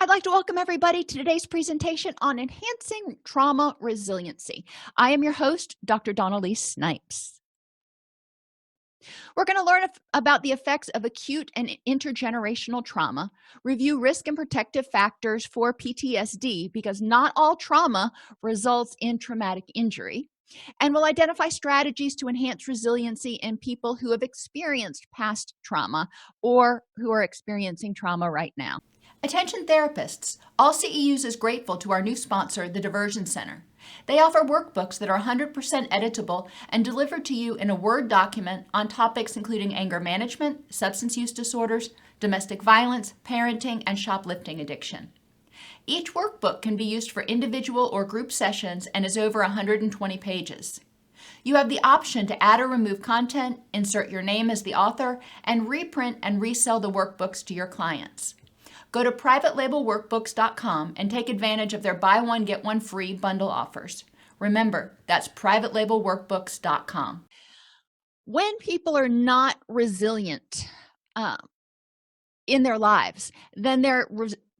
I'd like to welcome everybody to today's presentation on enhancing trauma resiliency. I am your host, Dr. Donnelly Snipes. We're going to learn about the effects of acute and intergenerational trauma, review risk and protective factors for PTSD because not all trauma results in traumatic injury, and we'll identify strategies to enhance resiliency in people who have experienced past trauma or who are experiencing trauma right now. Attention therapists, all CEUs is grateful to our new sponsor, the Diversion Center. They offer workbooks that are 100% editable and delivered to you in a Word document on topics including anger management, substance use disorders, domestic violence, parenting, and shoplifting addiction. Each workbook can be used for individual or group sessions and is over 120 pages. You have the option to add or remove content, insert your name as the author, and reprint and resell the workbooks to your clients. Go to privatelabelworkbooks.com and take advantage of their buy one, get one free bundle offers. Remember, that's privatelabelworkbooks.com. When people are not resilient in their lives, then their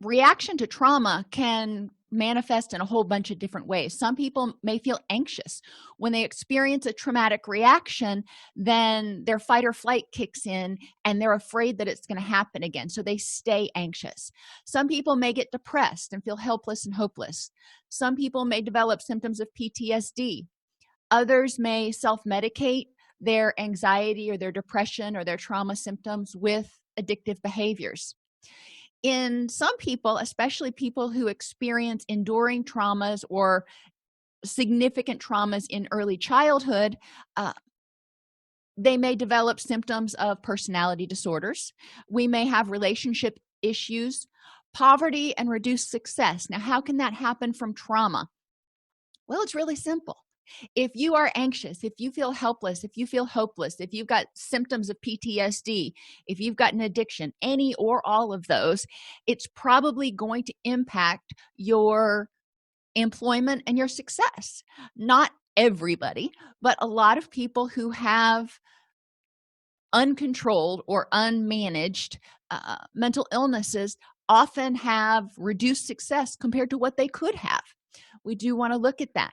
reaction to trauma can manifest in a whole bunch of different ways. Some people may feel anxious. When they experience a traumatic reaction, then their fight or flight kicks in and they're afraid that it's going to happen again, so they stay anxious. Some people may get depressed and feel helpless and hopeless. Some people may develop symptoms of PTSD. Others may self-medicate their anxiety or their depression or their trauma symptoms with addictive behaviors. In some people, especially people who experience enduring traumas or significant traumas in early childhood, they may develop symptoms of personality disorders. We may have relationship issues, poverty, and reduced success. Now, how can that happen from trauma? Well, it's really simple. If you are anxious, if you feel helpless, if you feel hopeless, if you've got symptoms of PTSD, if you've got an addiction, any or all of those, it's probably going to impact your employment and your success. Not everybody, but a lot of people who have uncontrolled or unmanaged mental illnesses often have reduced success compared to what they could have. We do want to look at that.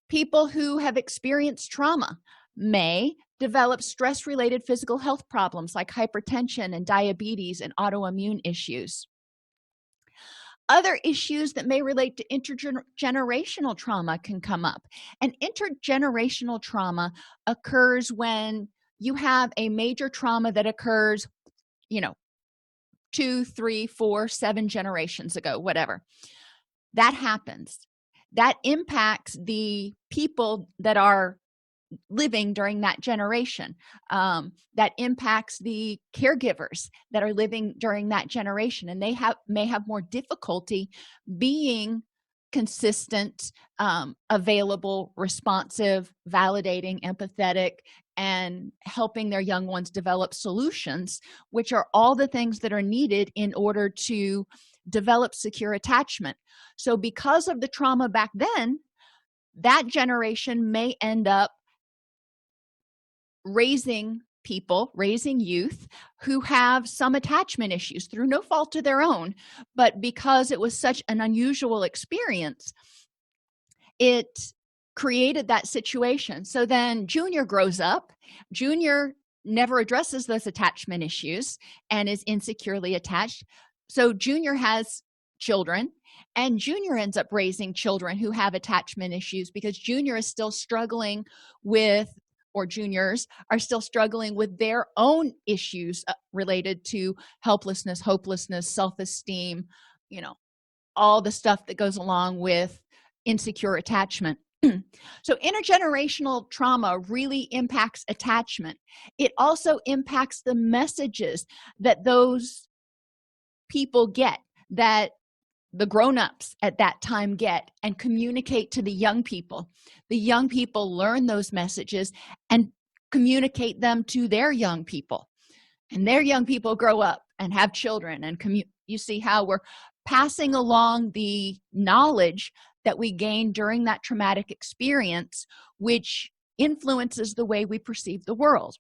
People who have experienced trauma may develop stress-related physical health problems like hypertension and diabetes and autoimmune issues. Other issues that may relate to intergenerational trauma can come up. And intergenerational trauma occurs when you have a major trauma that occurs, 2, 3, 4, 7 generations ago, whatever. That happens. That impacts the people that are living during that generation. That impacts the caregivers that are living during that generation, and they may have more difficulty being consistent, available, responsive, validating, empathetic, and helping their young ones develop solutions, which are all the things that are needed in order to develop secure attachment. So because of the trauma back then, that generation may end up raising youth who have some attachment issues through no fault of their own, but because it was such an unusual experience, it created that situation. So then Junior grows up. Junior never addresses those attachment issues and is insecurely attached. So Junior has children, and Junior ends up raising children who have attachment issues because Junior is still struggling with, or juniors are still struggling with their own issues related to helplessness, hopelessness, self-esteem, all the stuff that goes along with insecure attachment. So intergenerational trauma really impacts attachment. It also impacts the messages that those people get, that the grown-ups at that time get and communicate to the young people. The young people learn those messages and communicate them to their young people, and their young people grow up and have children, and you see how we're passing along the knowledge that we gain during that traumatic experience, which influences the way we perceive the world.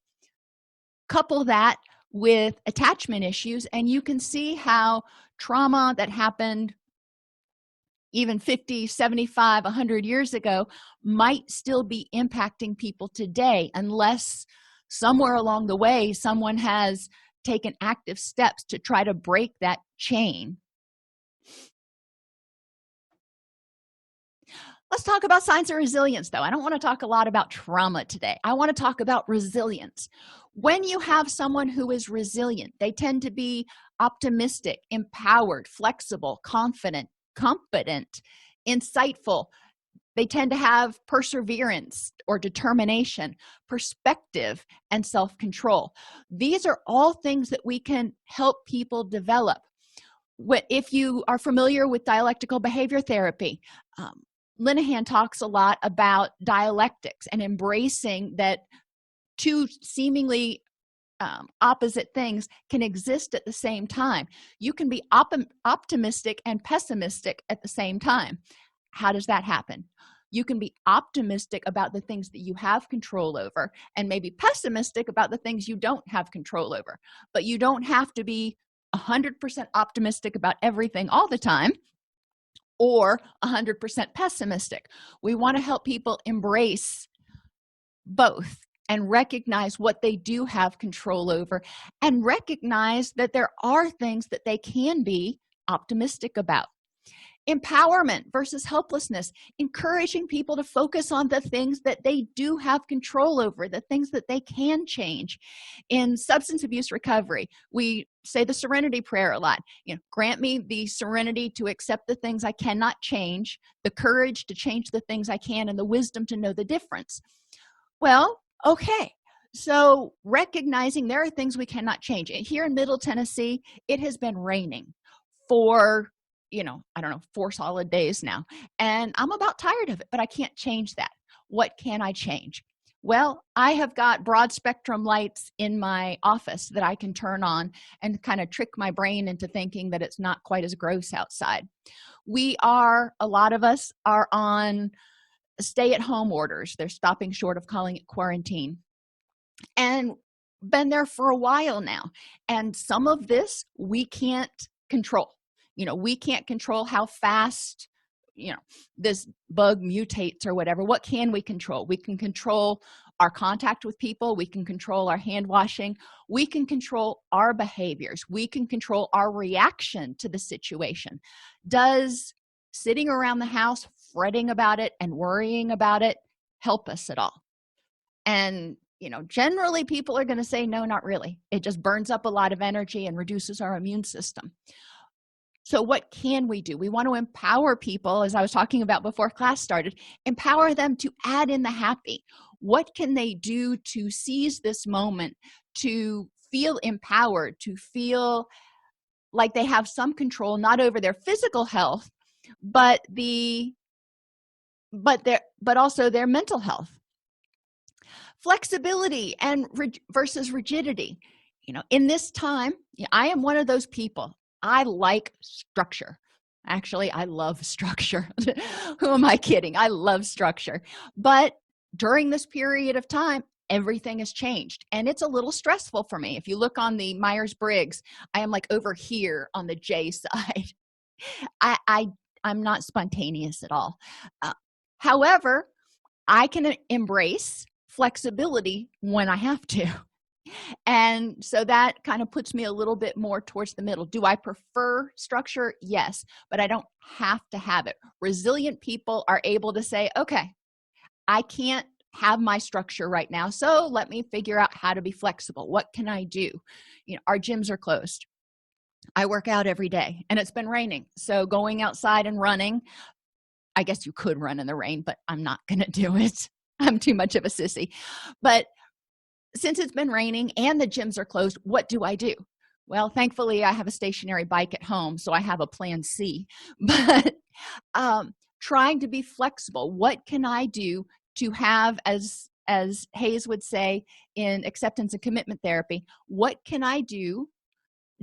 Couple that with attachment issues, and you can see how trauma that happened even 50, 75, 100 years ago might still be impacting people today, unless somewhere along the way someone has taken active steps to try to break that chain. Let's talk about signs of resilience, though. I don't want to talk a lot about trauma today. I want to talk about resilience. When you have someone who is resilient, they tend to be optimistic, empowered, flexible, confident, competent, insightful. They tend to have perseverance or determination, perspective, and self-control. These are all things that we can help people develop. If you are familiar with dialectical behavior therapy, Linehan talks a lot about dialectics and embracing that two seemingly opposite things can exist at the same time. You can be optimistic and pessimistic at the same time. How does that happen? You can be optimistic about the things that you have control over and maybe pessimistic about the things you don't have control over. But you don't have to be 100% optimistic about everything all the time or 100% pessimistic. We want to help people embrace both and recognize what they do have control over and recognize that there are things that they can be optimistic about. Empowerment versus helplessness, encouraging people to focus on the things that they do have control over, the things that they can change. In substance abuse recovery, we say the serenity prayer a lot. Grant me the serenity to accept the things I cannot change, the courage to change the things I can, and the wisdom to know the difference. Well, okay. So recognizing there are things we cannot change. Here in Middle Tennessee, it has been raining for I don't know, 4 solid days now. And I'm about tired of it, but I can't change that. What can I change? Well, I have got broad spectrum lights in my office that I can turn on and kind of trick my brain into thinking that it's not quite as gross outside. A lot of us are on stay-at-home orders. They're stopping short of calling it quarantine. And been there for a while now. And some of this we can't control. We can't control how fast, this bug mutates or whatever. What can we control? We can control our contact with people. We can control our hand washing. We can control our behaviors. We can control our reaction to the situation. Does sitting around the house fretting about it and worrying about it help us at all? And generally people are going to say, no, not really. It just burns up a lot of energy and reduces our immune system. So what can we do? We want to empower people, as I was talking about before class started, empower them to add in the happy. What can they do to seize this moment, to feel empowered, to feel like they have some control, not over their physical health, but also their mental health? Flexibility and versus rigidity. In this time, I am one of those people. I like structure. Actually, I love structure. Who am I kidding? I love structure. But during this period of time, everything has changed. And it's a little stressful for me. If you look on the Myers-Briggs, I am like over here on the J side. I'm not spontaneous at all. However, I can embrace flexibility when I have to. And so that kind of puts me a little bit more towards the middle. Do I prefer structure? Yes, but I don't have to have it. Resilient people are able to say, okay, I can't have my structure right now, so let me figure out how to be flexible. What can I do? Our gyms are closed. I work out every day, and it's been raining. So going outside and running, I guess you could run in the rain, but I'm not going to do it. I'm too much of a sissy. But since it's been raining and the gyms are closed, what do I do? Well, thankfully, I have a stationary bike at home, so I have a plan C. But trying to be flexible, what can I do to have, as Hayes would say in acceptance and commitment therapy, what can I do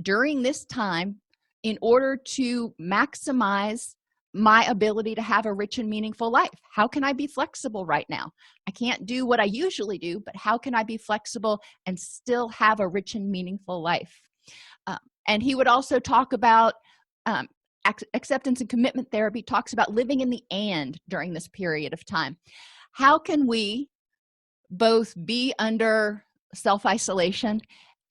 during this time in order to maximize my ability to have a rich and meaningful life? How can I be flexible right now? I can't do what I usually do, but how can I be flexible and still have a rich and meaningful life? And he would also talk about um, acceptance and commitment therapy talks about living in the and during this period of time. How can we both be under self-isolation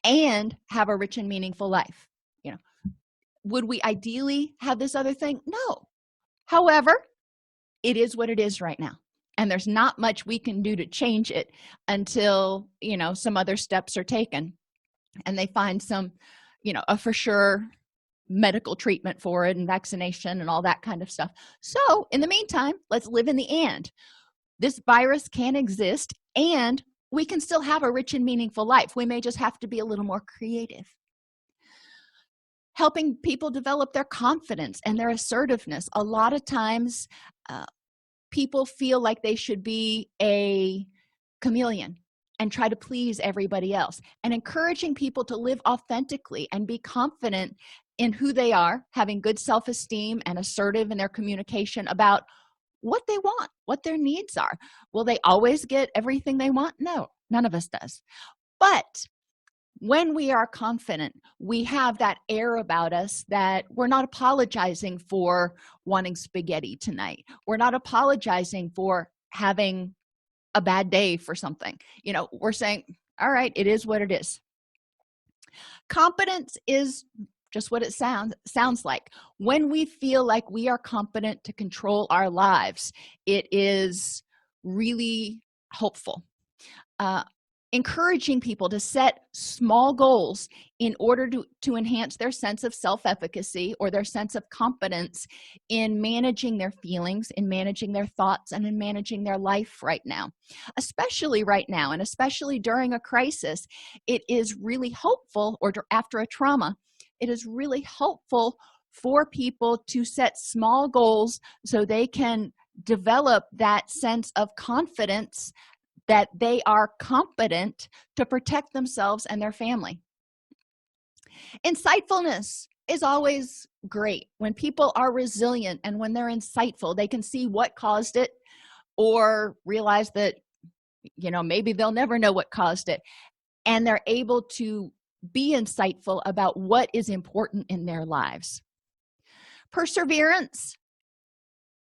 and have a rich and meaningful life? You know, would we ideally have this other thing? No. However, it is what it is right now, and there's not much we can do to change it until, you know, some other steps are taken and they find some, you know, a for sure medical treatment for it and vaccination and all that kind of stuff. So in the meantime, let's live in the and. This virus can exist and we can still have a rich and meaningful life. We may just have to be a little more creative. Helping people develop their confidence and their assertiveness. A lot of times people feel like they should be a chameleon and try to please everybody else, and encouraging people to live authentically and be confident in who they are, having good self-esteem and assertive in their communication about what they want, what their needs are. Will they always get everything they want? No, none of us does. But when we are confident, we have that air about us that we're not apologizing for wanting spaghetti tonight. We're not apologizing for having a bad day for something. You know, we're saying, all right, it is what it is. Competence is just what it sounds like. When we feel like we are competent to control our lives, it is really hopeful. Encouraging people to set small goals in order to enhance their sense of self-efficacy or their sense of competence in managing their feelings, in managing their thoughts, and in managing their life right now. Especially right now, and especially during a crisis, it is really hopeful, or after a trauma, it is really helpful for people to set small goals so they can develop that sense of confidence that they are competent to protect themselves and their family. Insightfulness is always great. When people are resilient and when they're insightful, they can see what caused it or realize that, you know, maybe they'll never know what caused it. And they're able to be insightful about what is important in their lives. Perseverance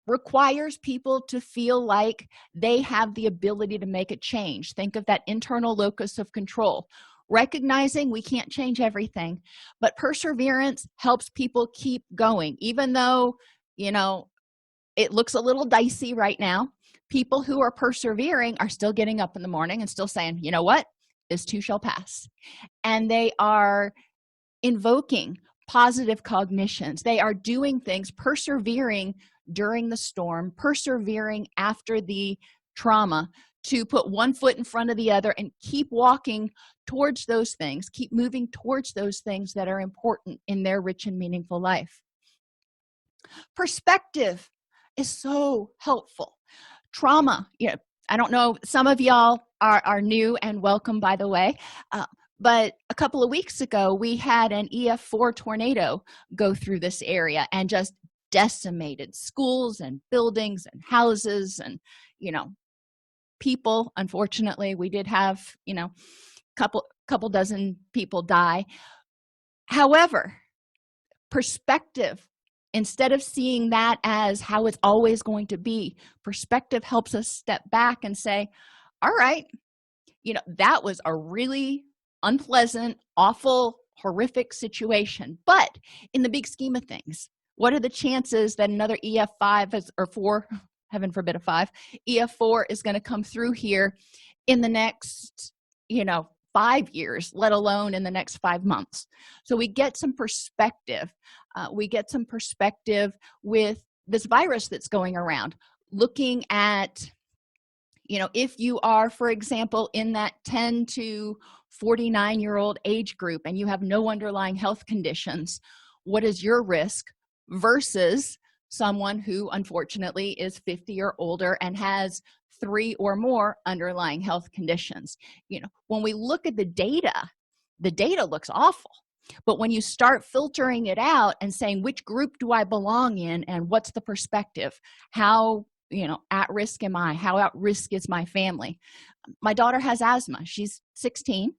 requires people to feel like they have the ability to make a change. Think of that internal locus of control. Recognizing we can't change everything, but perseverance helps people keep going. Even though, you know, it looks a little dicey right now, people who are persevering are still getting up in the morning and still saying, you know what, this too shall pass. And they are invoking positive cognitions. They are doing things, persevering during the storm, persevering after the trauma, to put one foot in front of the other and keep walking towards those things, keep moving towards those things that are important in their rich and meaningful life. Perspective is so helpful. Trauma, you know, I don't know, some of y'all are new, and welcome, by the way. But a couple of weeks ago, we had an EF4 tornado go through this area and just decimated schools and buildings and houses and, you know, people. Unfortunately, we did have, you know, couple dozen people die. However, perspective, instead of seeing that as how it's always going to be, perspective helps us step back and say, all right, you know, that was a really unpleasant, awful, horrific situation. But in the big scheme of things, what are the chances that another EF5 or 4, heaven forbid a 5, EF4 is going to come through here in the next, you know, 5 years, let alone in the next 5 months? So we get some perspective. We get some perspective with this virus that's going around, looking at, you know, if you are, for example, in that 10 to 49-year-old age group and you have no underlying health conditions, what is your risk versus someone who unfortunately is 50 or older and has 3 or more underlying health conditions? You know, when we look at the data looks awful. But when you start filtering it out and saying, which group do I belong in and what's the perspective? How, at risk am I? How at risk is my family? My daughter has asthma. She's 16,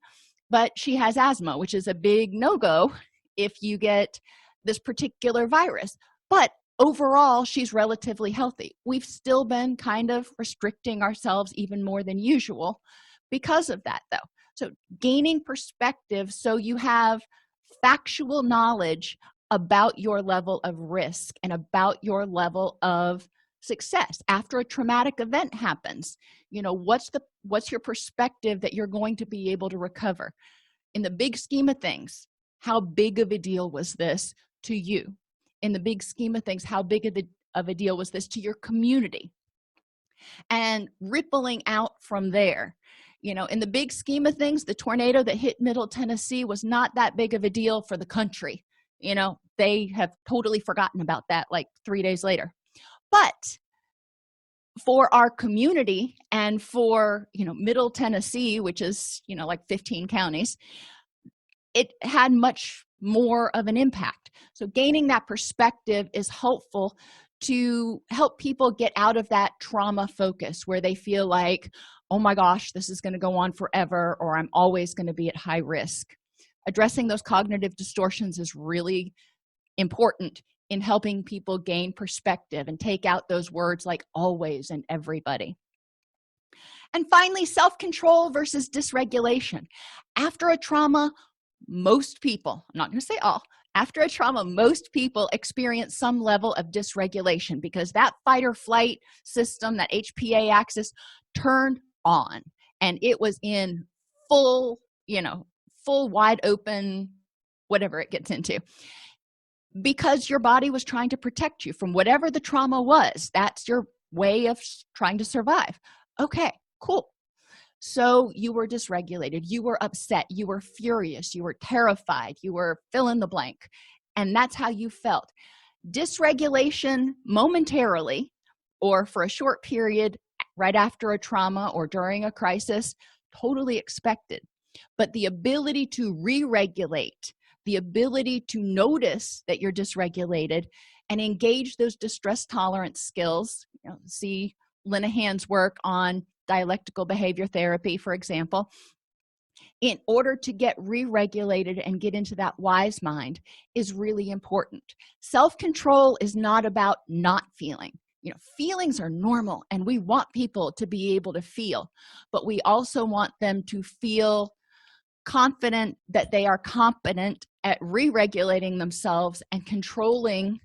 but she has asthma, which is a big no-go if you get this particular virus. But overall, she's relatively healthy. We've still been kind of restricting ourselves even more than usual because of that, though. So gaining perspective so you have factual knowledge about your level of risk and about your level of success after a traumatic event happens. What's your perspective that you're going to be able to recover in the big scheme of things? How big of a deal was this to you? In the big scheme of things, how big of a deal was this to your community? And rippling out from there. In the big scheme of things, the tornado that hit Middle Tennessee was not that big of a deal for the country. They have totally forgotten about that like 3 days later. But for our community and for, Middle Tennessee, which is, like 15 counties, it had much more of an impact. So gaining that perspective is helpful to help people get out of that trauma focus where they feel like, oh my gosh, this is going to go on forever, or I'm always going to be at high risk. Addressing those cognitive distortions is really important in helping people gain perspective and take out those words like always and everybody. And finally, self-control versus dysregulation. After a trauma, most people, I'm not going to say all, after a trauma, most people experience some level of dysregulation because that fight or flight system, that HPA axis, turned on and it was in full wide open, whatever it gets into, because your body was trying to protect you from whatever the trauma was. That's your way of trying to survive. Okay, cool. So you were dysregulated, you were upset, you were furious, you were terrified, you were fill in the blank, and that's how you felt. Dysregulation momentarily or for a short period right after a trauma or during a crisis, totally expected. But the ability to re-regulate, the ability to notice that you're dysregulated and engage those distress tolerance skills, see Linehan's work on dialectical behavior therapy, for example, in order to get re-regulated and get into that wise mind is really important. Self-control is not about not feeling. Feelings are normal and we want people to be able to feel, but we also want them to feel confident that they are competent at re-regulating themselves and controlling,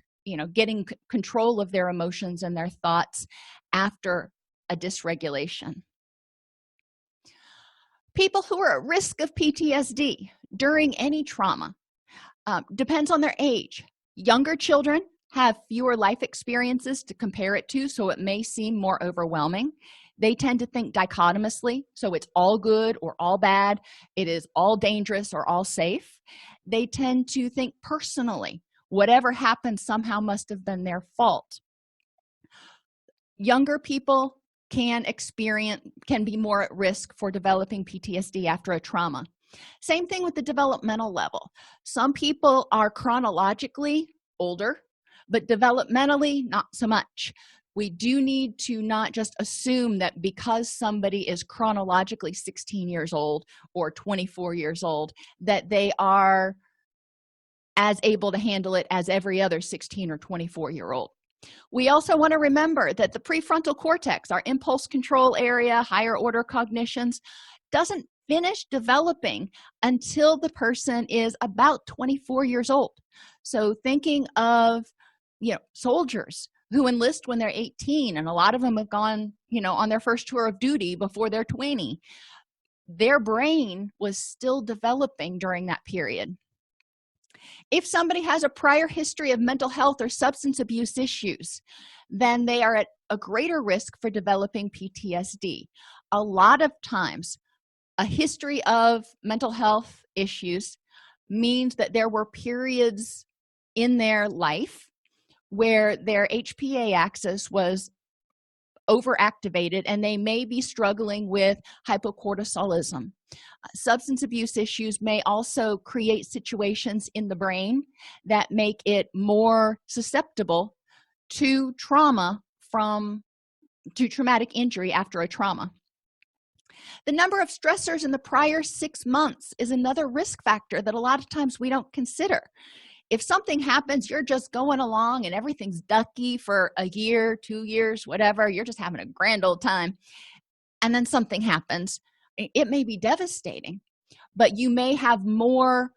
getting control of their emotions and their thoughts after a dysregulation. People who are at risk of PTSD during any trauma depends on their age. Younger children have fewer life experiences to compare it to, so it may seem more overwhelming. They tend to think dichotomously, so it's all good or all bad, it is all dangerous or all safe. They tend to think personally. Whatever happened somehow must have been their fault. Younger people can be more at risk for developing PTSD after a trauma. Same thing with the developmental level. Some people are chronologically older, but developmentally not so much. We do need to not just assume that because somebody is chronologically 16 years old or 24 years old, that they are as able to handle it as every other 16 or 24-year-old. We also want to remember that the prefrontal cortex, our impulse control area, higher order cognitions, doesn't finish developing until the person is about 24 years old. So thinking of, soldiers who enlist when they're 18, and a lot of them have gone, on their first tour of duty before they're 20. Their brain was still developing during that period. If somebody has a prior history of mental health or substance abuse issues, then they are at a greater risk for developing PTSD. A lot of times, a history of mental health issues means that there were periods in their life where their HPA axis was overactivated and they may be struggling with hypocortisolism Substance abuse issues may also create situations in the brain that make it more susceptible to traumatic injury after a trauma. The number of stressors in the prior 6 months is another risk factor that a lot of times we don't consider. If something happens, you're just going along and everything's ducky for a year, 2 years, whatever, you're just having a grand old time, and then something happens, it may be devastating, but you may have more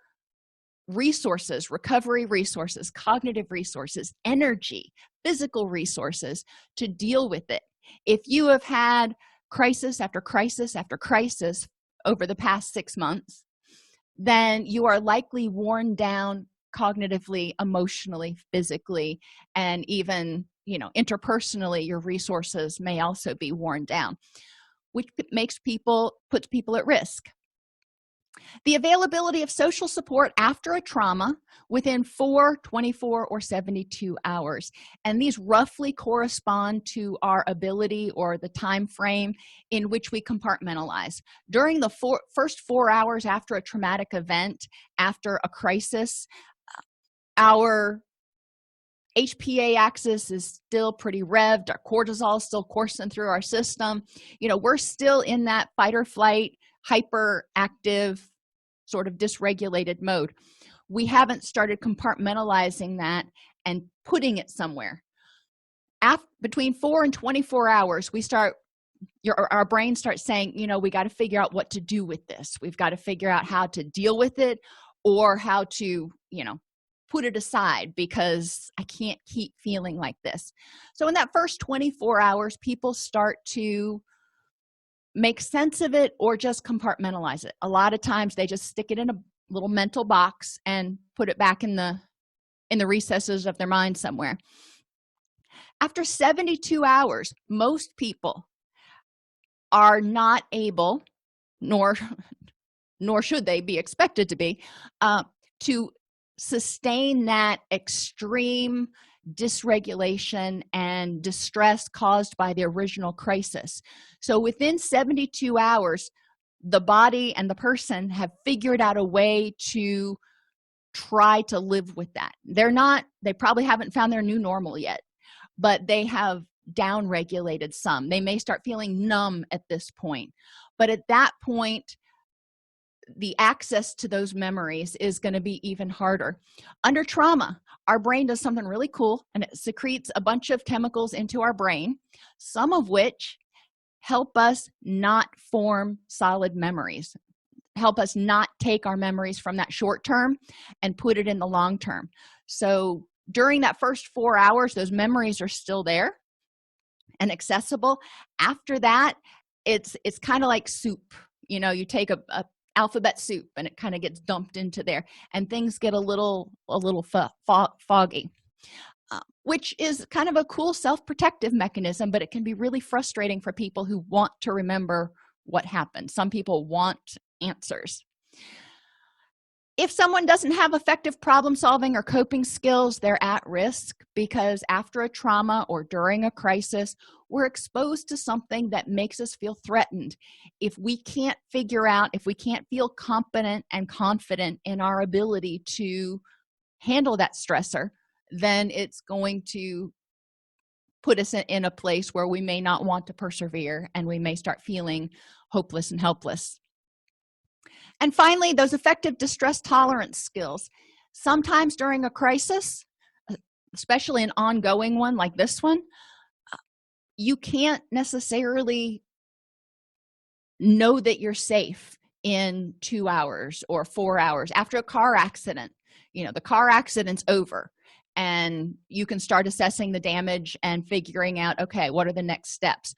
resources, recovery resources, cognitive resources, energy, physical resources to deal with it. If you have had crisis after crisis after crisis over the past 6 months, then you are likely worn down cognitively, emotionally, physically, and even, interpersonally, your resources may also be worn down, which puts people at risk. The availability of social support after a trauma within 4, 24, or 72 hours. And these roughly correspond to our ability or the time frame in which we compartmentalize. During the first 4 hours after a traumatic event, after a crisis, our HPA axis is still pretty revved. Our cortisol is still coursing through our system. We're still in that fight or flight, hyperactive, sort of dysregulated mode. We haven't started compartmentalizing that and putting it somewhere. Between 4 and 24 hours, our brain starts saying, we got to figure out what to do with this. We've got to figure out how to deal with it, or how to, put it aside, because I can't keep feeling like this. So in that first 24 hours, people start to make sense of it or just compartmentalize it. A lot of times they just stick it in a little mental box and put it back in the recesses of their mind somewhere. After 72 hours, most people are not able, nor should they be expected to be, to sustain that extreme dysregulation and distress caused by the original crisis. So within 72 hours, the body and the person have figured out a way to try to live with that. They probably haven't found their new normal yet, but they have down-regulated some. They may start feeling numb at this point, but at that point, the access to those memories is going to be even harder. Under trauma, our brain does something really cool, and it secretes a bunch of chemicals into our brain, some of which help us not form solid memories, help us not take our memories from that short term and put it in the long term. So during that first 4 hours, those memories are still there and accessible. After that, it's kind of like soup. You take a alphabet soup and it kind of gets dumped into there, and things get a little foggy, which is kind of a cool self-protective mechanism, but it can be really frustrating for people who want to remember what happened. Some people want answers. If someone doesn't have effective problem solving or coping skills, they're at risk, because after a trauma or during a crisis, we're exposed to something that makes us feel threatened. If we can't feel competent and confident in our ability to handle that stressor, then it's going to put us in a place where we may not want to persevere, and we may start feeling hopeless and helpless. And finally, those effective distress tolerance skills. Sometimes during a crisis, especially an ongoing one like this one, you can't necessarily know that you're safe in 2 hours or 4 hours. After a car accident, the car accident's over, and you can start assessing the damage and figuring out, okay, what are the next steps?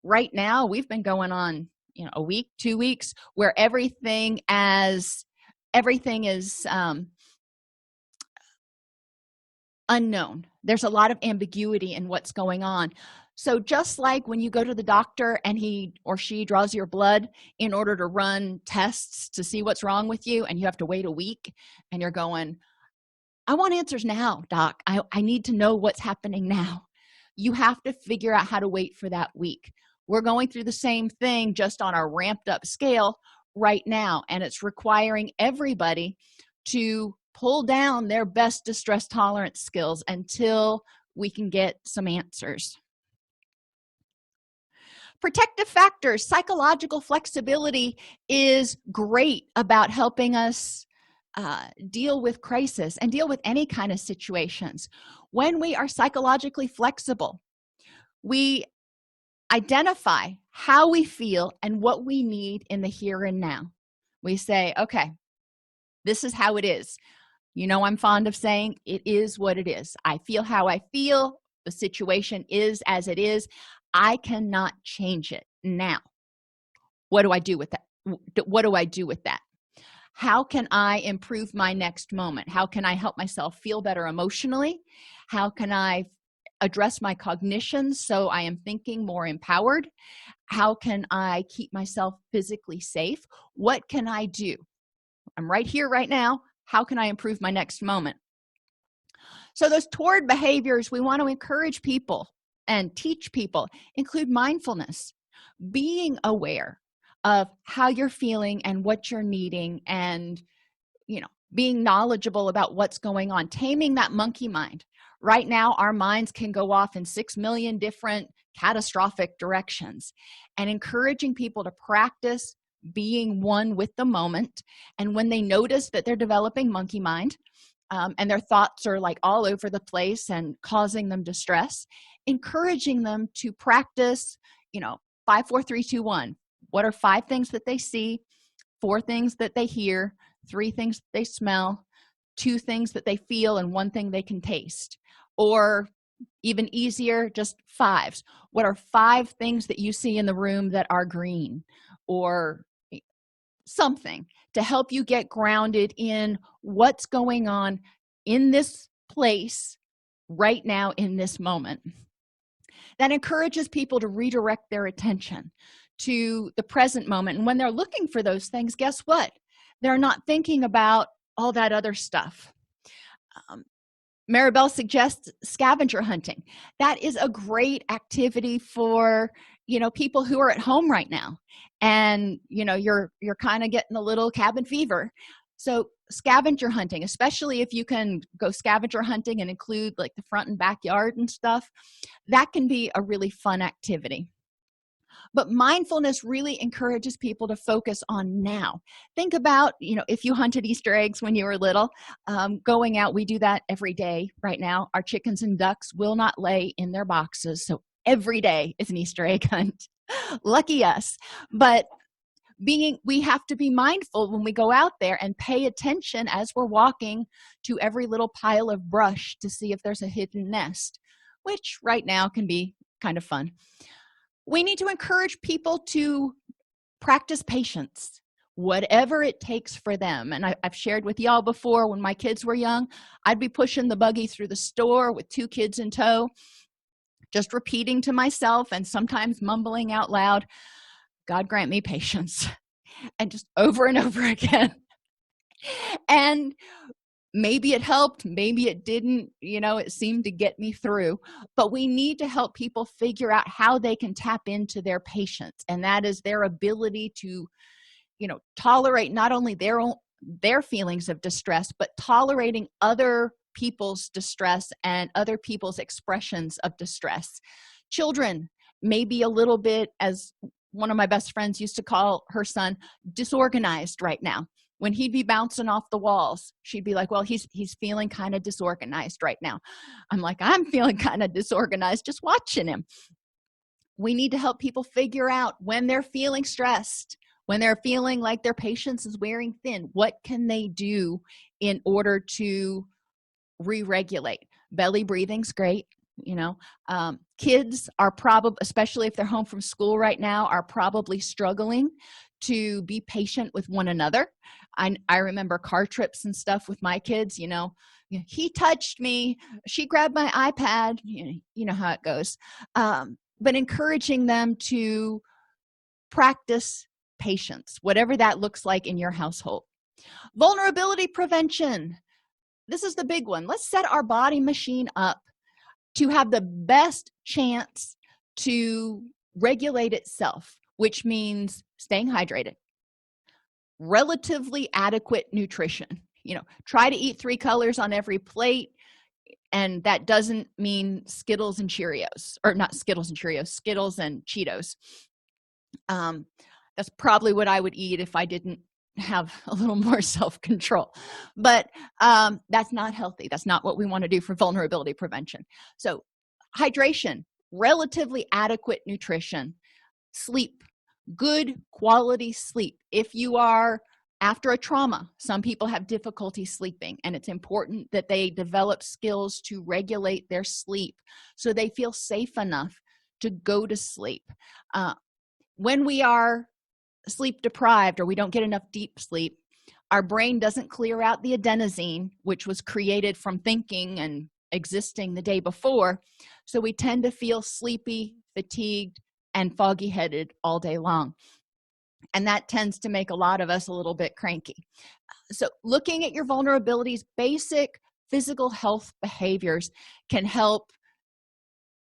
Right now, we've been going on a week, 2 weeks, where everything is unknown. There's a lot of ambiguity in what's going on. So just like when you go to the doctor and he or she draws your blood in order to run tests to see what's wrong with you, and you have to wait a week, and you're going, I want answers now, doc. I need to know what's happening now. You have to figure out how to wait for that week. We're going through the same thing, just on a ramped up scale right now, and it's requiring everybody to pull down their best distress tolerance skills until we can get some answers. Protective factors, psychological flexibility is great about helping us deal with crisis and deal with any kind of situations. When we are psychologically flexible, we identify how we feel and what we need in the here and now. We say, okay, this is how it is. You know, I'm fond of saying it is what it is. I feel how I feel. The situation is as it is. I cannot change it now. What do I do with that? What do I do with that? How can I improve my next moment? How can I help myself feel better emotionally? How can I address my cognition so I am thinking more empowered? How can I keep myself physically safe? What can I do? I'm right here, right now. How can I improve my next moment? So those toward behaviors we want to encourage people and teach people include mindfulness, being aware of how you're feeling and what you're needing, and being knowledgeable about what's going on, taming that monkey mind. Right now our minds can go off in 6 million different catastrophic directions, and encouraging people to practice being one with the moment. And when they notice that they're developing monkey mind, and their thoughts are like all over the place and causing them distress, encouraging them to practice 5 4 3 2 1. What are 5 things that they see, 4 things that they hear, 3 things that they smell, 2 things that they feel, and 1 thing they can taste? Or even easier, just 5s. What are 5 things that you see in the room that are green? Or something to help you get grounded in what's going on in this place right now in this moment. That encourages people to redirect their attention to the present moment. And when they're looking for those things, guess what? They're not thinking about all that other stuff. Maribel suggests scavenger hunting. That is a great activity for people who are at home right now, and you're kind of getting a little cabin fever. So scavenger hunting, especially if you can go scavenger hunting and include like the front and backyard and stuff, that can be a really fun activity. But mindfulness really encourages people to focus on now. Think about, if you hunted Easter eggs when you were little, going out, we do that every day right now. Our chickens and ducks will not lay in their boxes. So every day is an Easter egg hunt. Lucky us. But we have to be mindful when we go out there and pay attention as we're walking to every little pile of brush to see if there's a hidden nest, which right now can be kind of fun. We need to encourage people to practice patience, whatever it takes for them. And I've shared with y'all before, when my kids were young, I'd be pushing the buggy through the store with 2 kids in tow, just repeating to myself and sometimes mumbling out loud, God grant me patience, and just over and over again. And maybe it helped, maybe it didn't, it seemed to get me through. But we need to help people figure out how they can tap into their patience, and that is their ability to tolerate not only their feelings of distress, but tolerating other people's distress and other people's expressions of distress. Children may be a little bit, as one of my best friends used to call her son, disorganized right now. When he'd be bouncing off the walls, she'd be like, well, he's feeling kind of disorganized right now. I'm like, I'm feeling kind of disorganized just watching him. We need to help people figure out when they're feeling stressed, when they're feeling like their patience is wearing thin, what can they do in order to re-regulate? Belly breathing's great. Kids are probably, especially if they're home from school right now, are probably struggling to be patient with one another. I remember car trips and stuff with my kids. He touched me, she grabbed my iPad. You know how it goes. But encouraging them to practice patience, whatever that looks like in your household. Vulnerability prevention. This is the big one. Let's set our body machine up to have the best chance to regulate itself, which means staying hydrated, relatively adequate nutrition. Try to eat 3 colors on every plate, and that doesn't mean Skittles and Cheerios, or not Skittles and Cheerios, Skittles and Cheetos. That's probably what I would eat if I didn't have a little more self-control, but that's not healthy. That's not what we want to do for vulnerability prevention. So hydration, relatively adequate nutrition, sleep, good quality sleep. If you are after a trauma, some people have difficulty sleeping, and it's important that they develop skills to regulate their sleep so they feel safe enough to go to sleep. When we are sleep deprived, or we don't get enough deep sleep, our brain doesn't clear out the adenosine, which was created from thinking and existing the day before. So we tend to feel sleepy, fatigued, and foggy-headed all day long. And that tends to make a lot of us a little bit cranky. So looking at your vulnerabilities, basic physical health behaviors can help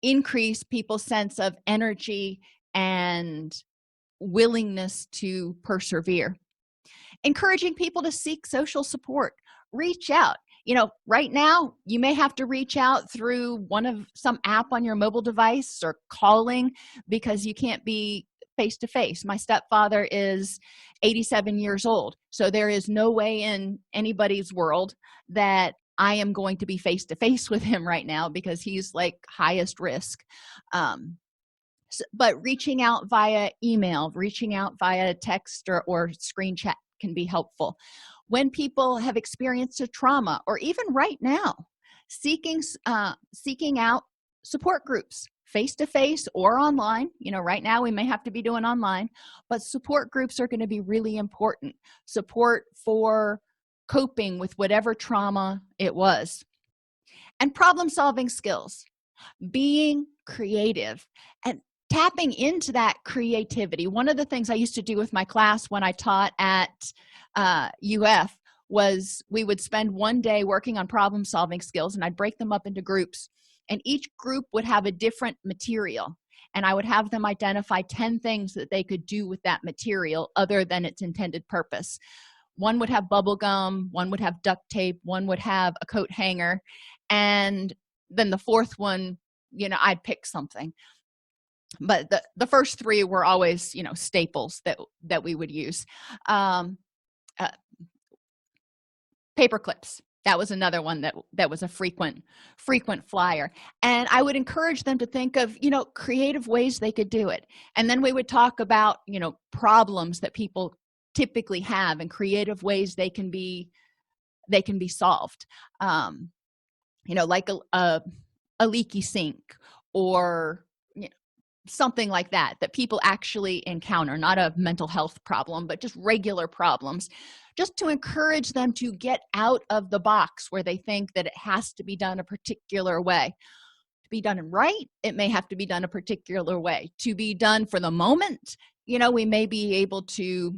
increase people's sense of energy and willingness to persevere. Encouraging people to seek social support. Reach out. Right now you may have to reach out through some app on your mobile device, or calling, because you can't be face to face. My stepfather is 87 years old, so there is no way in anybody's world that I am going to be face to face with him right now, because he's like highest risk. But reaching out via email, reaching out via text or screen chat can be helpful. When people have experienced a trauma, or even right now, seeking out support groups, face-to-face or online. Right now we may have to be doing online, but support groups are going to be really important. Support for coping with whatever trauma it was. And problem-solving skills, being creative and tapping into that creativity. One of the things I used to do with my class when I taught at UF was we would spend one day working on problem-solving skills, and I'd break them up into groups, and each group would have a different material, and I would have them identify 10 things that they could do with that material other than its intended purpose. One would have bubble gum, one would have duct tape, one would have a coat hanger, and then the fourth one, I'd pick something. But the first 3 were always, staples that we would use. Paper clips. That was another one that was a frequent flyer. And I would encourage them to think of, creative ways they could do it. And then we would talk about, problems that people typically have and creative ways they can be solved. Like a leaky sink, or something like that people actually encounter, not a mental health problem, but just regular problems, just to encourage them to get out of the box where they think that it has to be done a particular way. To be done right, it may have to be done a particular way. To be done for the moment, we may be able to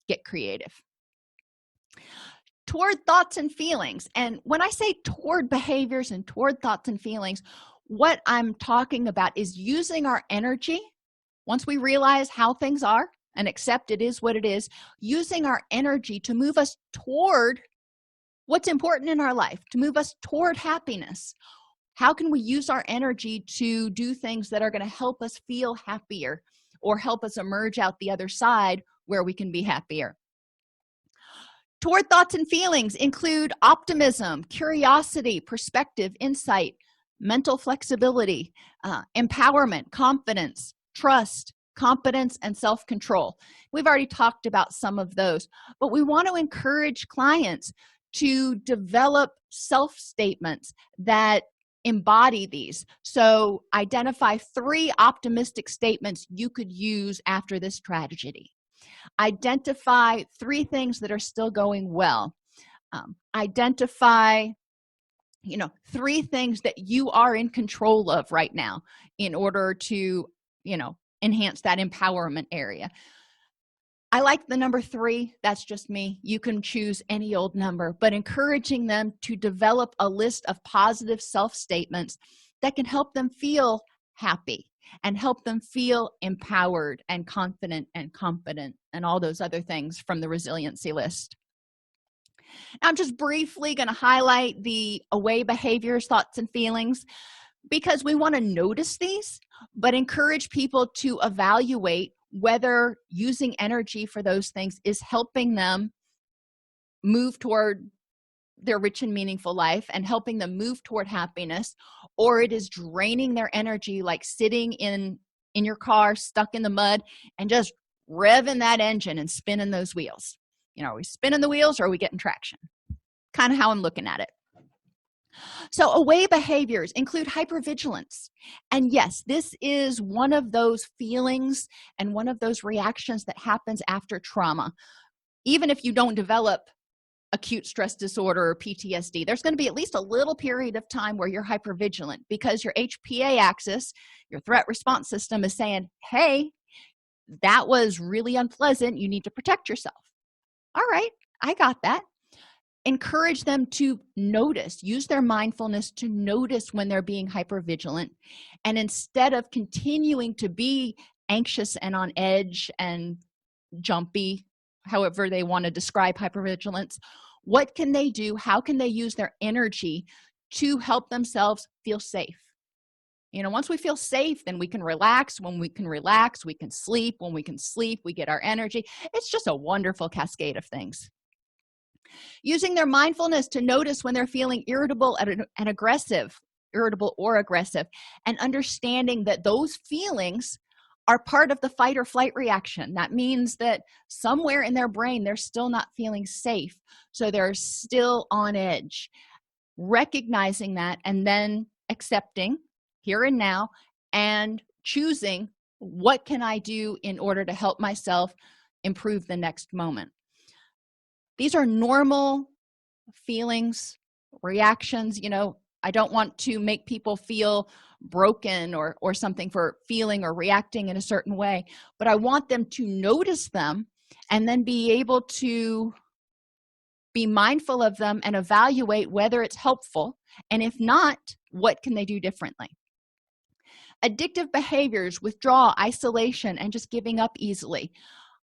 get creative. Toward thoughts and feelings. And when I say toward behaviors and toward thoughts and feelings, what I'm talking about is using our energy, once we realize how things are and accept it is what it is, using our energy to move us toward what's important in our life, to move us toward happiness. How can we use our energy to do things that are going to help us feel happier, or help us emerge out the other side where we can be happier? Toward thoughts and feelings include optimism, curiosity, perspective, insight, mental flexibility, empowerment, confidence, trust, competence, and self-control. We've already talked about some of those, but we want to encourage clients to develop self-statements that embody these. So identify 3 optimistic statements you could use after this tragedy. Identify 3 things that are still going well. Identify 3 things that you are in control of right now in order to enhance that empowerment area. I like the number 3. That's just me. You can choose any old number, but encouraging them to develop a list of positive self-statements that can help them feel happy and help them feel empowered and confident and competent and all those other things from the resiliency list. Now, I'm just briefly going to highlight the away behaviors, thoughts, and feelings because we want to notice these, but encourage people to evaluate whether using energy for those things is helping them move toward their rich and meaningful life and helping them move toward happiness, or it is draining their energy, like sitting in your car stuck in the mud and just revving that engine and spinning those wheels. Are we spinning the wheels or are we getting traction? Kind of how I'm looking at it. So away behaviors include hypervigilance. And yes, this is one of those feelings and one of those reactions that happens after trauma. Even if you don't develop acute stress disorder or PTSD, there's going to be at least a little period of time where you're hypervigilant because your HPA axis, your threat response system, is saying, hey, that was really unpleasant. You need to protect yourself. All right, I got that. Encourage them to notice, use their mindfulness to notice when they're being hypervigilant. And instead of continuing to be anxious and on edge and jumpy, however they want to describe hypervigilance, what can they do? How can they use their energy to help themselves feel safe? Once we feel safe, then we can relax. When we can relax, we can sleep. When we can sleep, we get our energy. It's just a wonderful cascade of things. Using their mindfulness to notice when they're feeling irritable and aggressive, irritable or aggressive, and understanding that those feelings are part of the fight or flight reaction. That means that somewhere in their brain, they're still not feeling safe. So they're still on edge. Recognizing that and then accepting here and now and choosing what can I do in order to help myself improve the next moment. These are normal feelings, reactions. I don't want to make people feel broken or something for feeling or reacting in a certain way, but I want them to notice them and then be able to be mindful of them and evaluate whether it's helpful, and if not, what can they do differently. Addictive behaviors, withdrawal, isolation, and just giving up easily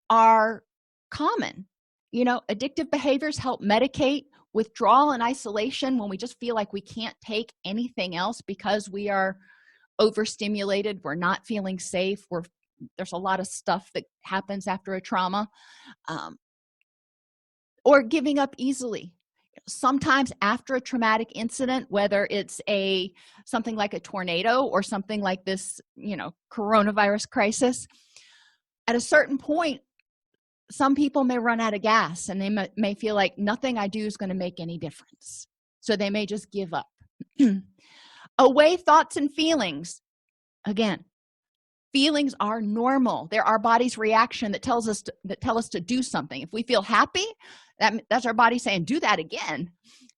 are common. Addictive behaviors help medicate withdrawal and isolation when we just feel like we can't take anything else because we are overstimulated, we're not feeling safe, there's a lot of stuff that happens after a trauma, or giving up easily. Sometimes after a traumatic incident, whether it's something like a tornado or something like this, coronavirus crisis, at a certain point, some people may run out of gas and they may feel like nothing I do is going to make any difference. So they may just give up. Away thoughts and feelings. Again, feelings are normal. They're our body's reaction that tell us to do something. If we feel happy, that's our body saying, do that again.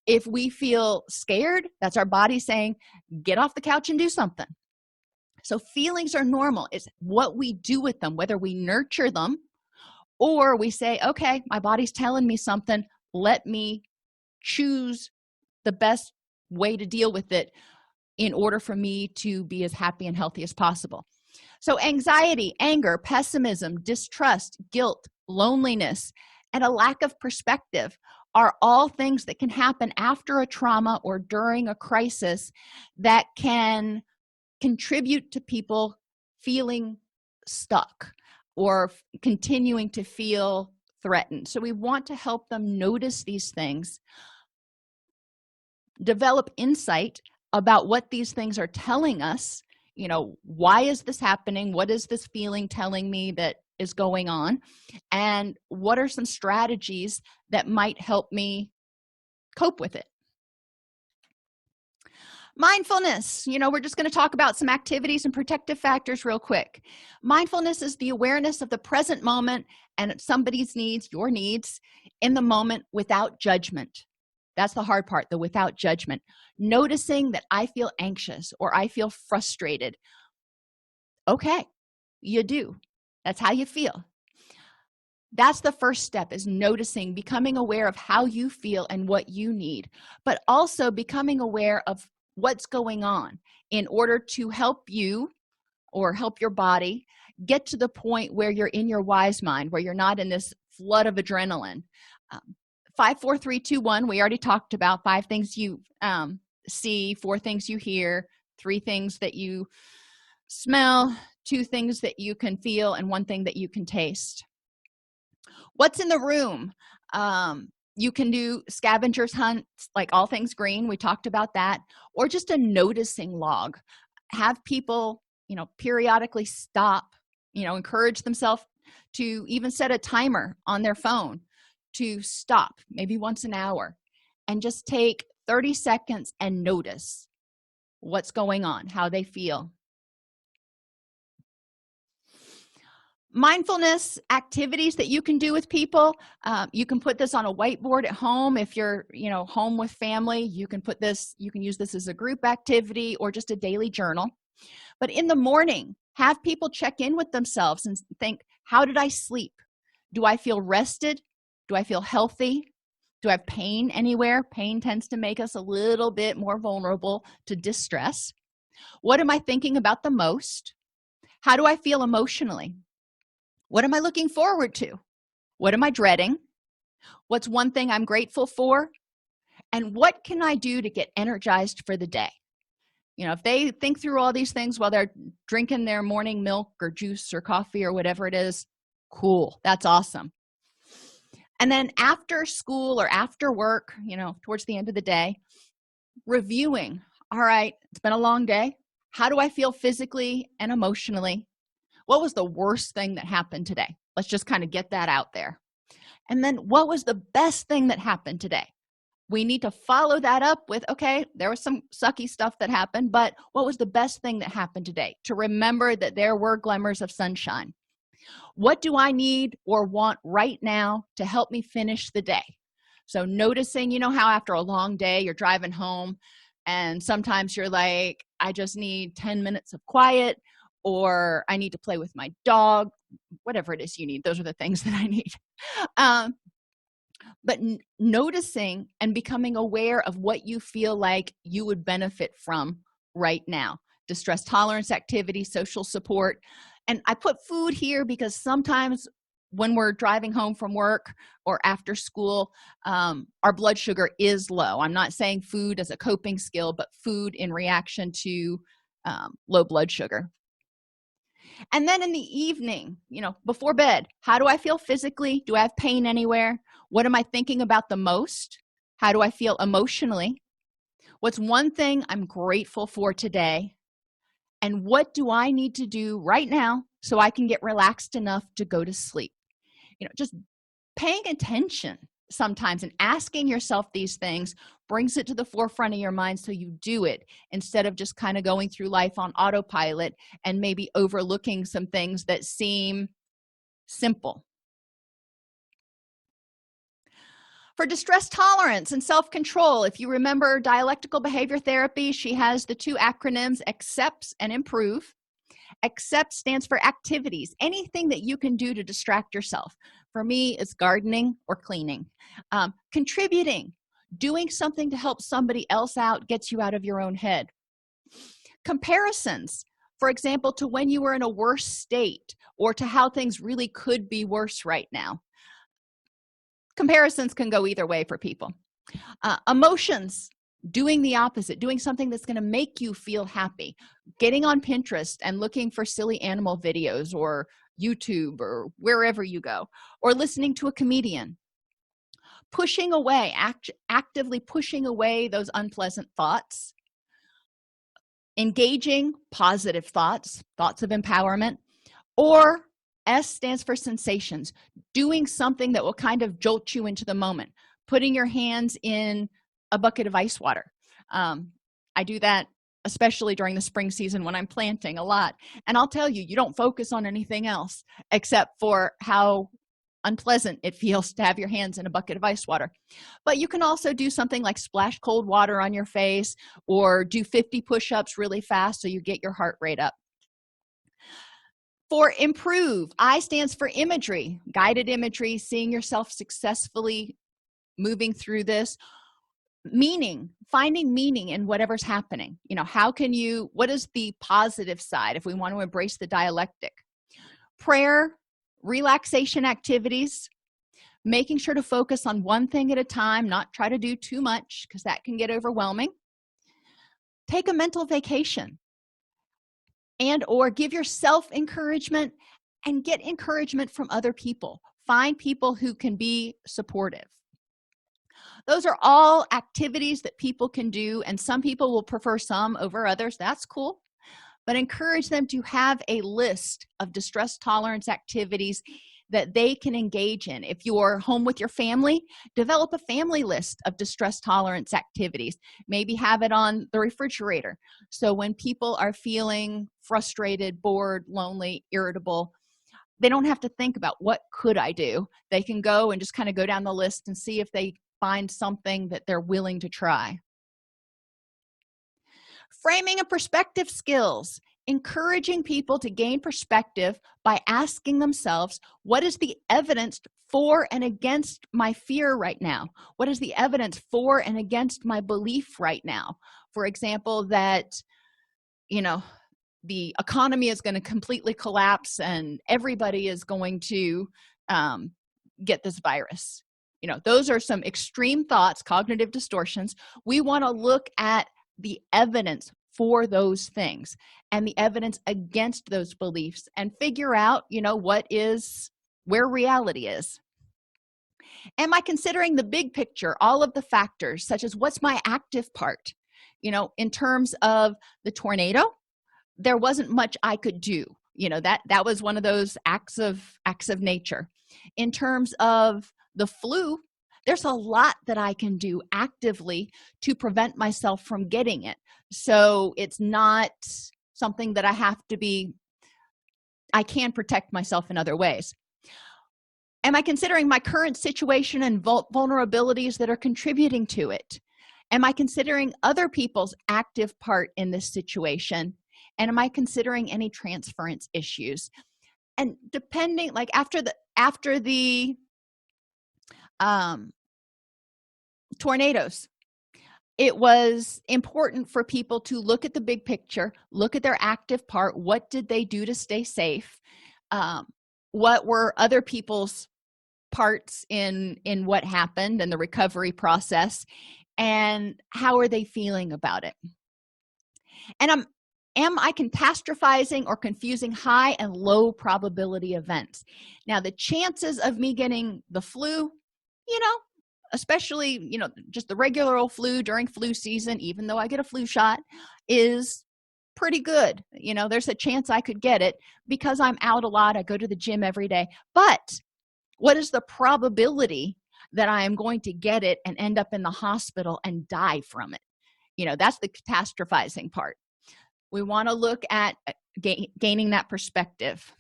If we feel scared, that's our body saying, get off the couch and do something. So feelings are normal. It's what we do with them, whether we nurture them or we say, okay, my body's telling me something. Let me choose the best way to deal with it in order for me to be as happy and healthy as possible. So anxiety, anger, pessimism, distrust, guilt, loneliness, and a lack of perspective are all things that can happen after a trauma or during a crisis that can contribute to people feeling stuck or continuing to feel threatened. So we want to help them notice these things, develop insight about what these things are telling us. Why is this happening? What is this feeling telling me that is going on? And what are some strategies that might help me cope with it? Mindfulness, we're just going to talk about some activities and protective factors real quick. Mindfulness is the awareness of the present moment and somebody's needs, your needs, in the moment without judgment. That's the hard part, the without judgment. Noticing that I feel anxious or I feel frustrated. Okay, you do. That's how you feel. That's the first step, is noticing, becoming aware of how you feel and what you need, but also becoming aware of what's going on in order to help you or help your body get to the point where you're in your wise mind, where you're not in this flood of adrenaline. 5 4 3 2 1, we already talked about 5 things you see, 4 things you hear, 3 things that you smell, 2 things that you can feel, and 1 thing that you can taste. What's in the room? You can do scavengers hunts, like all things green, we talked about that, or just a noticing log. Have people periodically stop, encourage themselves to even set a timer on their phone to stop, maybe once an hour, and just take 30 seconds and notice what's going on, how they feel. Mindfulness activities that you can do with people. You can put this on a whiteboard at home. If you're home with family, you can use this as a group activity or just a daily journal. But in the morning, have people check in with themselves and think, how did I sleep? Do I feel rested? Do I feel healthy? Do I have pain anywhere? Pain tends to make us a little bit more vulnerable to distress. What am I thinking about the most? How do I feel emotionally? What am I looking forward to? What am I dreading? What's one thing I'm grateful for? And what can I do to get energized for the day? If they think through all these things while they're drinking their morning milk or juice or coffee or whatever it is, cool, that's awesome. And then after school or after work, towards the end of the day, reviewing. All right, it's been a long day. How do I feel physically and emotionally? What was the worst thing that happened today? Let's just kind of get that out there. And then what was the best thing that happened today? We need to follow that up with, okay, there was some sucky stuff that happened, but what was the best thing that happened today? To remember that there were glimmers of sunshine. What do I need or want right now to help me finish the day? So noticing, how after a long day you're driving home and sometimes you're like, I just need 10 minutes of quiet, or I need to play with my dog, whatever it is you need. Those are the things that I need. But noticing and becoming aware of what you feel like you would benefit from right now. Distress tolerance activities, social support. And I put food here because sometimes when we're driving home from work or after school, our blood sugar is low. I'm not saying food as a coping skill, but food in reaction to low blood sugar. And then in the evening, before bed, how do I feel physically? Do I have pain anywhere? What am I thinking about the most? How do I feel emotionally? What's one thing I'm grateful for today? And what do I need to do right now so I can get relaxed enough to go to sleep? Just paying attention sometimes and asking yourself these things brings it to the forefront of your mind so you do it instead of just kind of going through life on autopilot and maybe overlooking some things that seem simple. For distress tolerance and self-control, if you remember dialectical behavior therapy, she has the 2 acronyms, accepts and improve. Accept stands for activities, anything that you can do to distract yourself. For me, it's gardening or cleaning. Contributing, doing something to help somebody else out gets you out of your own head. Comparisons, for example, to when you were in a worse state or to how things really could be worse right now. Comparisons can go either way for people. Emotions, doing the opposite, doing something that's going to make you feel happy, getting on Pinterest and looking for silly animal videos or YouTube or wherever you go, or listening to a comedian. Pushing away, actively pushing away those unpleasant thoughts. Engaging positive thoughts, thoughts of empowerment, or S stands for sensations, doing something that will kind of jolt you into the moment, putting your hands in a bucket of ice water. I do that especially during the spring season when I'm planting a lot. And I'll tell you, you don't focus on anything else except for how unpleasant it feels to have your hands in a bucket of ice water. But you can also do something like splash cold water on your face or do 50 push-ups really fast so you get your heart rate up. For improve, I stands for imagery, guided imagery, seeing yourself successfully moving through this. Finding meaning in whatever's happening. What is the positive side if we want to embrace the dialectic? Prayer, relaxation activities, making sure to focus on one thing at a time, not try to do too much because that can get overwhelming. Take a mental vacation and or give yourself encouragement and get encouragement from other people. Find people who can be supportive. Those are all activities that people can do, and some people will prefer some over others. That's cool. But encourage them to have a list of distress tolerance activities that they can engage in. If you're home with your family, develop a family list of distress tolerance activities. Maybe have it on the refrigerator. So when people are feeling frustrated, bored, lonely, irritable, they don't have to think about what could I do. They can go and just kind of go down the list and see if they find something that they're willing to try. Framing and perspective skills. Encouraging people to gain perspective by asking themselves, what is the evidence for and against my fear right now? What is the evidence for and against my belief right now? For example, that, the economy is going to completely collapse and everybody is going to get this virus. Those are some extreme thoughts, cognitive distortions. We want to look at the evidence for those things and the evidence against those beliefs and figure out, where reality is. Am I considering the big picture, all of the factors, such as what's my active part? In terms of the tornado, there wasn't much I could do. That was one of those acts of nature. In terms of the flu, there's a lot that I can do actively to prevent myself from getting it. So it's not something that I can protect myself in other ways. Am I considering my current situation and vulnerabilities that are contributing to it? Am I considering other people's active part in this situation? And am I considering any transference issues? And depending, like after the tornadoes, it was important for people to look at the big picture, look at their active part. What did they do to stay safe? What were other people's parts in what happened and the recovery process? And how are they feeling about it? And am I catastrophizing or confusing high and low probability events? Now, the chances of me getting the flu, especially, just the regular old flu during flu season, even though I get a flu shot, is pretty good. There's a chance I could get it because I'm out a lot. I go to the gym every day. But what is the probability that I am going to get it and end up in the hospital and die from it? That's the catastrophizing part. We want to look at gaining that perspective.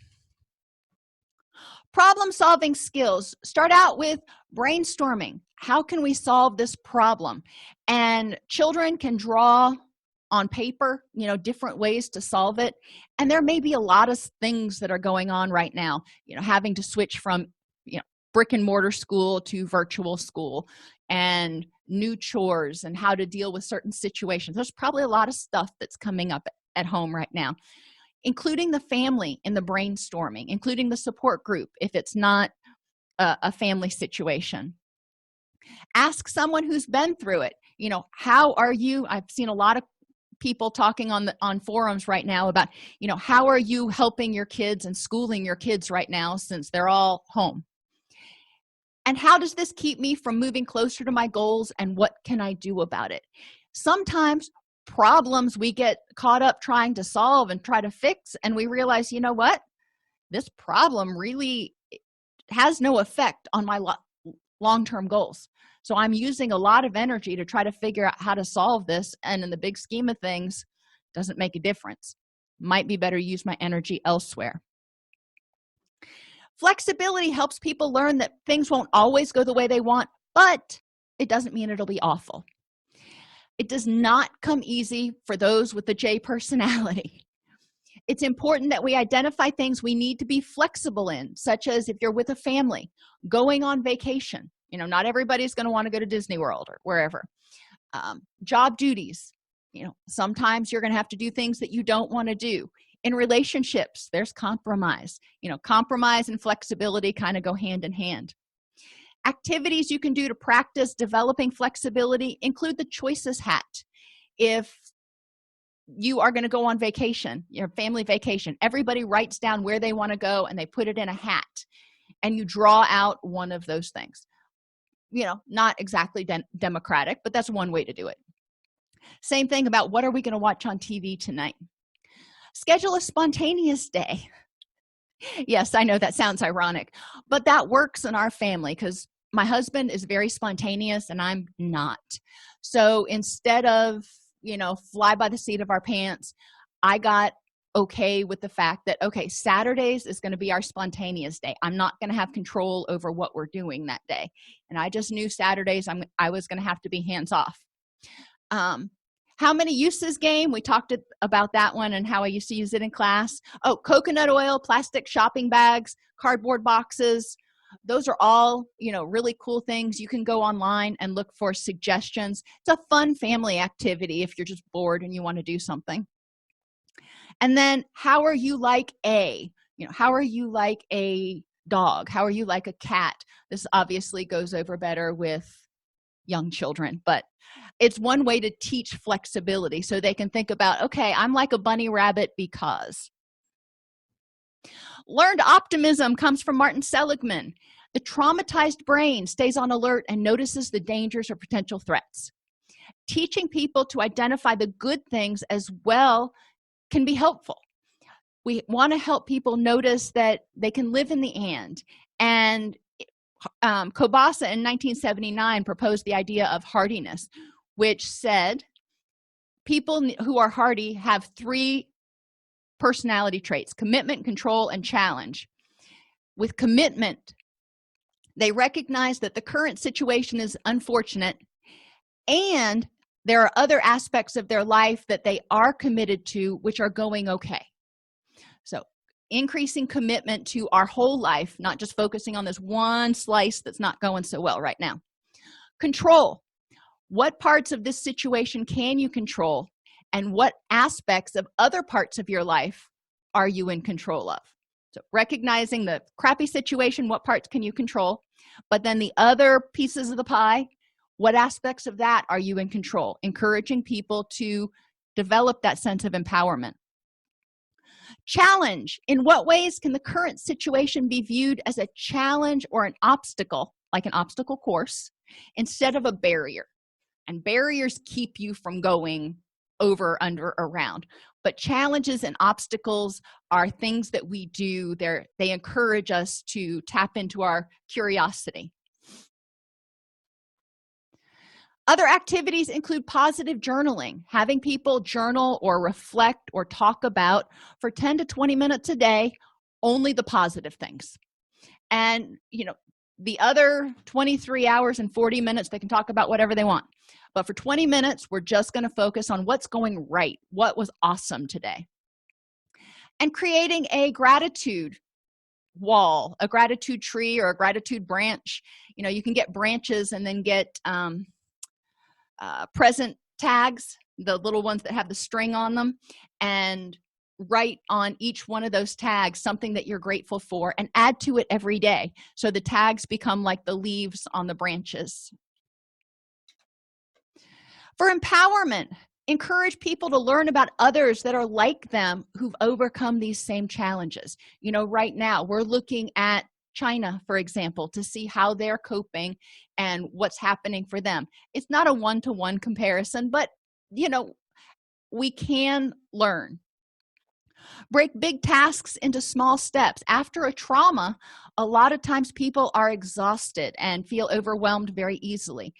Problem-solving skills. Start out with brainstorming. How can we solve this problem? And children can draw on paper, different ways to solve it. And there may be a lot of things that are going on right now, having to switch from, brick and mortar school to virtual school and new chores and how to deal with certain situations. There's probably a lot of stuff that's coming up at home right now, including the family in the brainstorming, including the support group if it's not a family situation. Ask someone who's been through it. How are you? I've seen a lot of people talking on forums right now about, how are you helping your kids and schooling your kids right now since they're all home? And how does this keep me from moving closer to my goals, and what can I do about it? Sometimes problems we get caught up trying to solve and try to fix, and we realize, what? This problem really has no effect on my long-term goals. So I'm using a lot of energy to try to figure out how to solve this, and in the big scheme of things, doesn't make a difference. Might be better use my energy elsewhere. Flexibility helps people learn that things won't always go the way they want, but it doesn't mean it'll be awful. It does not come easy for those with the J personality. It's important that we identify things we need to be flexible in, such as if you're with a family, going on vacation. Not everybody's going to want to go to Disney World or wherever. Job duties, sometimes you're going to have to do things that you don't want to do. In relationships, there's compromise. Compromise and flexibility kind of go hand in hand. Activities you can do to practice developing flexibility include the choices hat. If you are going to go on vacation, your family vacation, everybody writes down where they want to go and they put it in a hat, and you draw out one of those things. Not exactly democratic, but that's one way to do it. Same thing about what are we going to watch on TV tonight. Schedule a spontaneous day. Yes, I know that sounds ironic, but that works in our family because my husband is very spontaneous and I'm not. So instead of, fly by the seat of our pants, I got okay with the fact that, okay, Saturdays is going to be our spontaneous day. I'm not going to have control over what we're doing that day. And I just knew Saturdays I was going to have to be hands off. How many uses game? We talked about that one and how I used to use it in class. Oh, coconut oil, plastic shopping bags, cardboard boxes. Those are all, really cool things. You can go online and look for suggestions. It's a fun family activity if you're just bored and you want to do something. And then how are you like how are you like a dog? How are you like a cat? This obviously goes over better with young children, but it's one way to teach flexibility so they can think about, okay, I'm like a bunny rabbit because. Learned optimism comes from Martin Seligman. The traumatized brain stays on alert and notices the dangers or potential threats. Teaching people to identify the good things as well can be helpful. We want to help people notice that they can live in the and Kobasa in 1979 proposed the idea of hardiness, which said people who are hardy have 3 personality traits: commitment, control, and challenge. With commitment, they recognize that the current situation is unfortunate and there are other aspects of their life that they are committed to which are going okay. So increasing commitment to our whole life, not just focusing on this one slice that's not going so well right now. Control. What parts of this situation can you control, and what aspects of other parts of your life are you in control of? So recognizing the crappy situation, what parts can you control? But then the other pieces of the pie, what aspects of that are you in control? Encouraging people to develop that sense of empowerment. Challenge. In what ways can the current situation be viewed as a challenge or an obstacle, like an obstacle course, instead of a barrier? And barriers keep you from going over, under, around. But challenges and obstacles are things that we do. They encourage us to tap into our curiosity. Other activities include positive journaling, having people journal or reflect or talk about for 10 to 20 minutes a day, only the positive things. And, the other 23 hours and 40 minutes, they can talk about whatever they want. But for 20 minutes, we're just going to focus on what's going right, what was awesome today. And creating a gratitude wall, a gratitude tree, or a gratitude branch. You can get branches and then get present tags, the little ones that have the string on them, and write on each one of those tags something that you're grateful for and add to it every day. So the tags become like the leaves on the branches. For empowerment, encourage people to learn about others that are like them who've overcome these same challenges. Right now we're looking at China, for example, to see how they're coping and what's happening for them. It's not a one-to-one comparison, but we can learn. Break big tasks into small steps. After a trauma, a lot of times people are exhausted and feel overwhelmed very easily.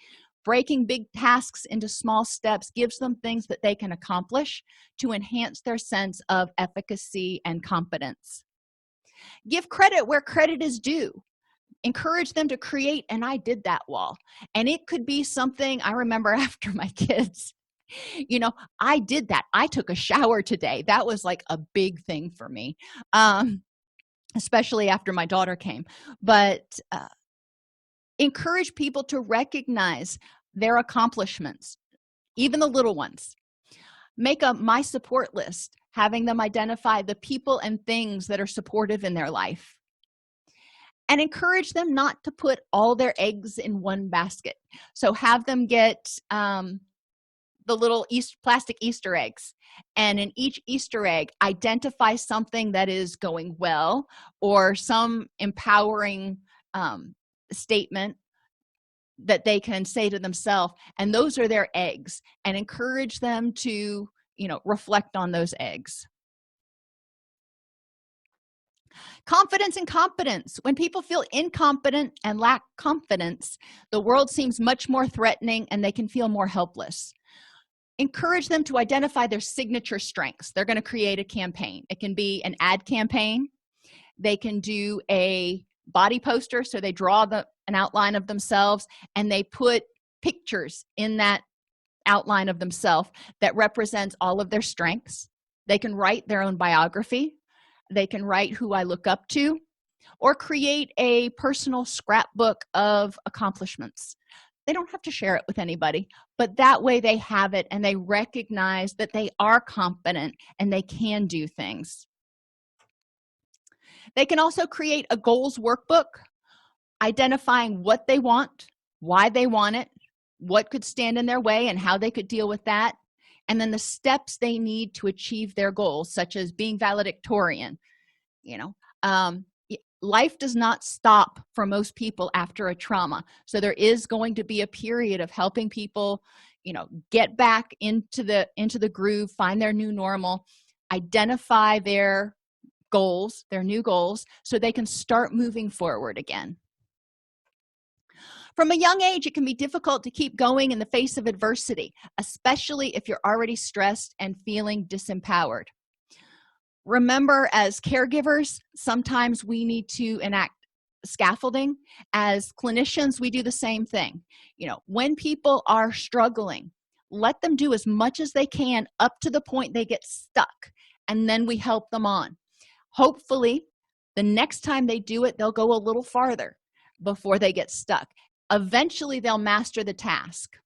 Breaking big tasks into small steps gives them things that they can accomplish to enhance their sense of efficacy and competence. Give credit where credit is due. Encourage them to create an I did that wall. And it could be something I remember after my kids. I did that. I took a shower today. That was like a big thing for me, especially after my daughter came. But encourage people to recognize their accomplishments. even the little ones. Make a my support list, having them identify the people and things that are supportive in their life. And encourage them not to put all their eggs in one basket. So have them get the little plastic Easter eggs. And in each Easter egg, identify something that is going well or some empowering statement that they can say to themselves. And those are their eggs. And encourage them to, reflect on those eggs. Confidence and competence. When people feel incompetent and lack confidence, the world seems much more threatening and they can feel more helpless. Encourage them to identify their signature strengths. They're going to create a campaign. It can be an ad campaign. They can do a body poster, so they draw an outline of themselves and they put pictures in that outline of themselves that represents all of their strengths. They can write their own biography. They can write who I look up to, or create a personal scrapbook of accomplishments. They don't have to share it with anybody, but that way they have it and they recognize that they are competent and they can do things. They can also create a goals workbook, identifying what they want, why they want it, what could stand in their way and how they could deal with that, and then the steps they need to achieve their goals, such as being valedictorian. Life does not stop for most people after a trauma, so there is going to be a period of helping people get back into the groove, find their new normal, identify their goals, their new goals, so they can start moving forward again. From a young age, it can be difficult to keep going in the face of adversity, especially if you're already stressed and feeling disempowered. Remember, as caregivers, sometimes we need to enact scaffolding. As clinicians, we do the same thing. When people are struggling, let them do as much as they can up to the point they get stuck, and then we help them on. Hopefully, the next time they do it, they'll go a little farther before they get stuck. Eventually, they'll master the task.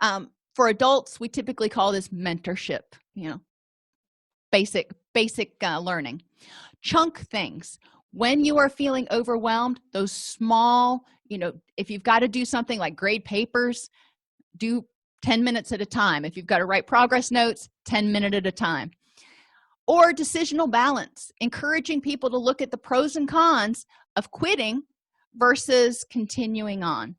For adults, we typically call this mentorship, basic learning. Chunk things. When you are feeling overwhelmed, those small, if you've got to do something like grade papers, do 10 minutes at a time. If you've got to write progress notes, 10 minutes at a time. Or decisional balance, encouraging people to look at the pros and cons of quitting versus continuing on.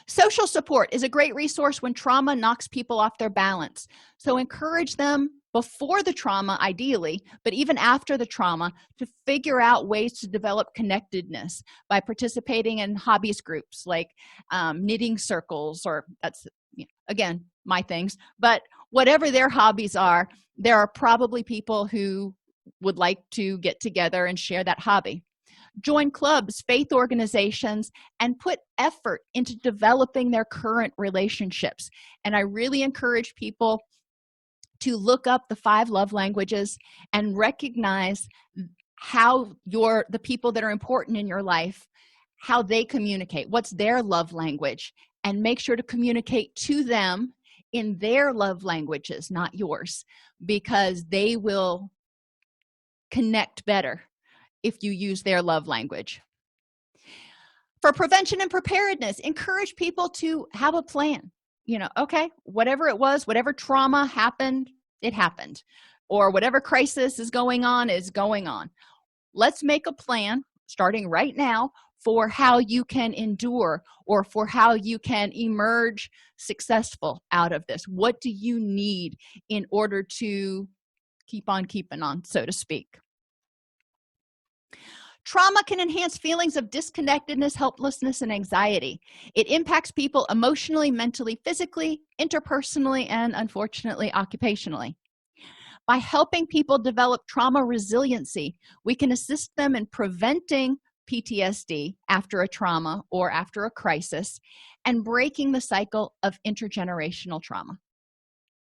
Social support is a great resource when trauma knocks people off their balance. So encourage them before the trauma, ideally, but even after the trauma, to figure out ways to develop connectedness by participating in hobbies groups like knitting circles, or that's, again, my things. But whatever their hobbies are, there are probably people who would like to get together and share that hobby. Join clubs, faith organizations, and put effort into developing their current relationships. And I really encourage people to look up the 5 love languages and recognize how the people that are important in your life, how they communicate, what's their love language, and make sure to communicate to them in their love languages, not yours, because they will connect better if you use their love language. For prevention and preparedness, encourage people to have a plan. Okay, whatever it was, whatever trauma happened, it happened. Or whatever crisis is going on. Let's make a plan, starting right now, for how you can endure or for how you can emerge successful out of this. What do you need in order to keep on keeping on, so to speak? Trauma can enhance feelings of disconnectedness, helplessness, and anxiety. It impacts people emotionally, mentally, physically, interpersonally, and unfortunately, occupationally. By helping people develop trauma resiliency, we can assist them in preventing PTSD after a trauma or after a crisis and breaking the cycle of intergenerational trauma.